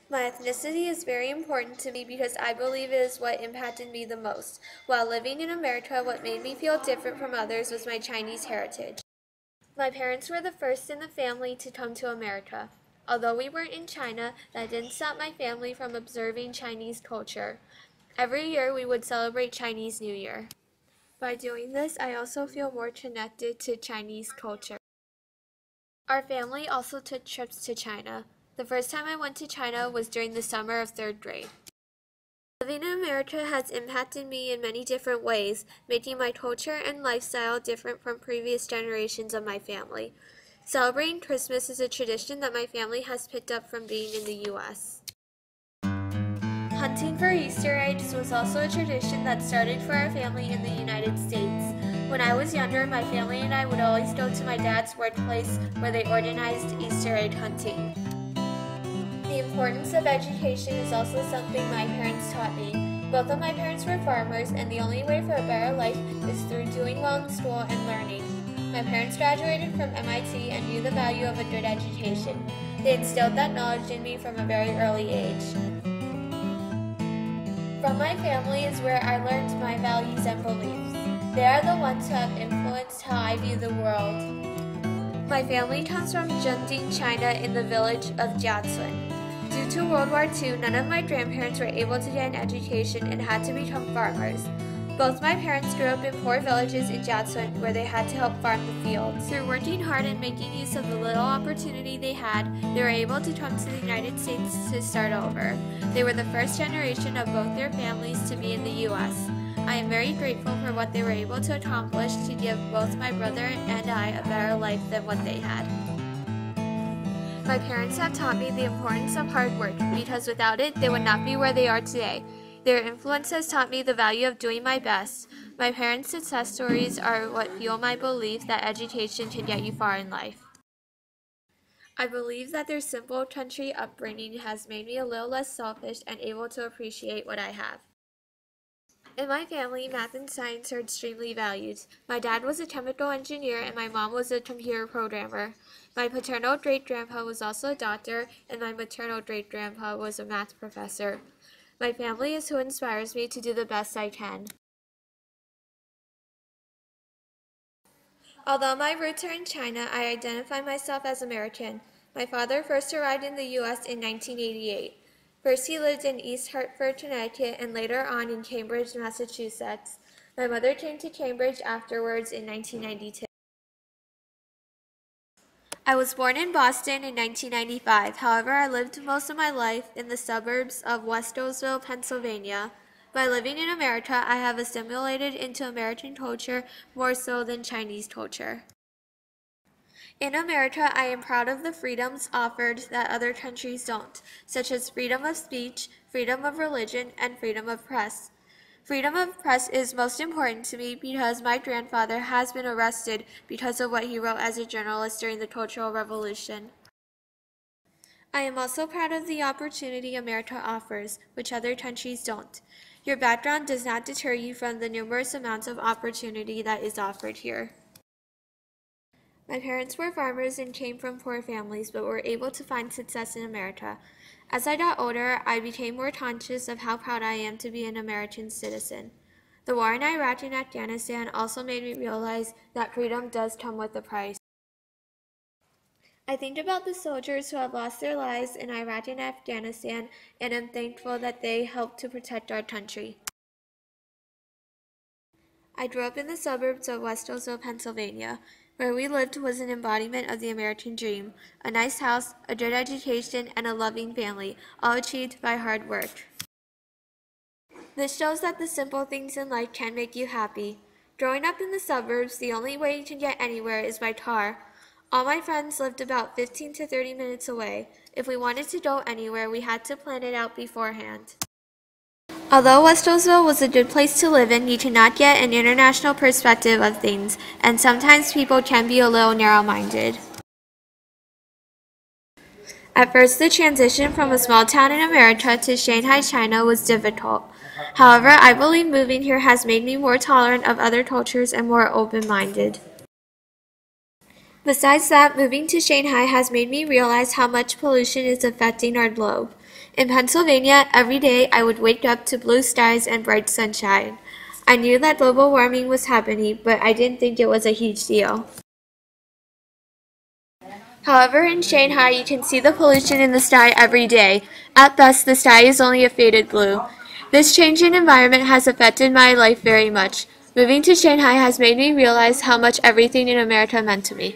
My ethnicity is very important to me because I believe it is what impacted me the most. While living in America, what made me feel different from others was my Chinese heritage. My parents were the first in the family to come to America. Although we weren't in China, that didn't stop my family from observing Chinese culture. Every year we would celebrate Chinese New Year. By doing this, I also feel more connected to Chinese culture. Our family also took trips to China. The first time I went to China was during the summer of third grade. Living in America has impacted me in many different ways, making my culture and lifestyle different from previous generations of my family. Celebrating Christmas is a tradition that my family has picked up from being in the U.S. Hunting for Easter eggs was also a tradition that started for our family in the United States. When I was younger, my family and I would always go to my dad's workplace where they organized Easter egg hunting. The importance of education is also something my parents taught me. Both of my parents were farmers, and the only way for a better life is through doing well in school and learning. My parents graduated from MIT and knew the value of a good education. They instilled that knowledge in me from a very early age. From my family is where I learned my values and beliefs. They are the ones who have influenced how I view the world. My family comes from Zhengding, China, in the village of Jiasun. Due to World War II, none of my grandparents were able to get an education and had to become farmers. Both my parents grew up in poor villages in Jiasun where they had to help farm the fields. Through working hard and making use of the little opportunity they had, they were able to come to the United States to start over. They were the first generation of both their families to be in the U.S. I am very grateful for what they were able to accomplish to give both my brother and I a better life than what they had. My parents have taught me the importance of hard work because without it, they would not be where they are today. Their influence has taught me the value of doing my best. My parents' success stories are what fuel my belief that education can get you far in life. I believe that their simple country upbringing has made me a little less selfish and able to appreciate what I have. In my family, math and science are extremely valued. My dad was a chemical engineer and my mom was a computer programmer. My paternal great-grandpa was also a doctor and my maternal great-grandpa was a math professor. My family is who inspires me to do the best I can. Although my roots are in China, I identify myself as American. My father first arrived in the U.S. in 1988. First he lived in East Hartford, Connecticut, and later on in Cambridge, Massachusetts. My mother came to Cambridge afterwards in 1992. I was born in Boston in 1995. However, I lived most of my life in the suburbs of Westosville, Pennsylvania. By living in America, I have assimilated into American culture more so than Chinese culture. In America, I am proud of the freedoms offered that other countries don't, such as freedom of speech, freedom of religion, and freedom of press. Freedom of press is most important to me because my grandfather has been arrested because of what he wrote as a journalist during the Cultural Revolution. I am also proud of the opportunity America offers, which other countries don't. Your background does not deter you from the numerous amounts of opportunity that is offered here. My parents were farmers and came from poor families, but were able to find success in America. As I got older, I became more conscious of how proud I am to be an American citizen. The war in Iraq and Afghanistan also made me realize that freedom does come with a price. I think about the soldiers who have lost their lives in Iraq and Afghanistan, and am thankful that they helped to protect our country. I grew up in the suburbs of Westosville, Pennsylvania. Where we lived was an embodiment of the American dream, a nice house, a good education, and a loving family, all achieved by hard work. This shows that the simple things in life can make you happy. Growing up in the suburbs, the only way you can get anywhere is by car. All my friends lived about 15 to 30 minutes away. If we wanted to go anywhere, we had to plan it out beforehand. Although Westosville was a good place to live in, you cannot get an international perspective of things, and sometimes people can be a little narrow-minded. At first, the transition from a small town in America to Shanghai, China was difficult. However, I believe moving here has made me more tolerant of other cultures and more open-minded. Besides that, moving to Shanghai has made me realize how much pollution is affecting our globe. In Pennsylvania, every day I would wake up to blue skies and bright sunshine. I knew that global warming was happening, but I didn't think it was a huge deal. However, in Shanghai, you can see the pollution in the sky every day. At best, the sky is only a faded blue. This change in environment has affected my life very much. Moving to Shanghai has made me realize how much everything in America meant to me.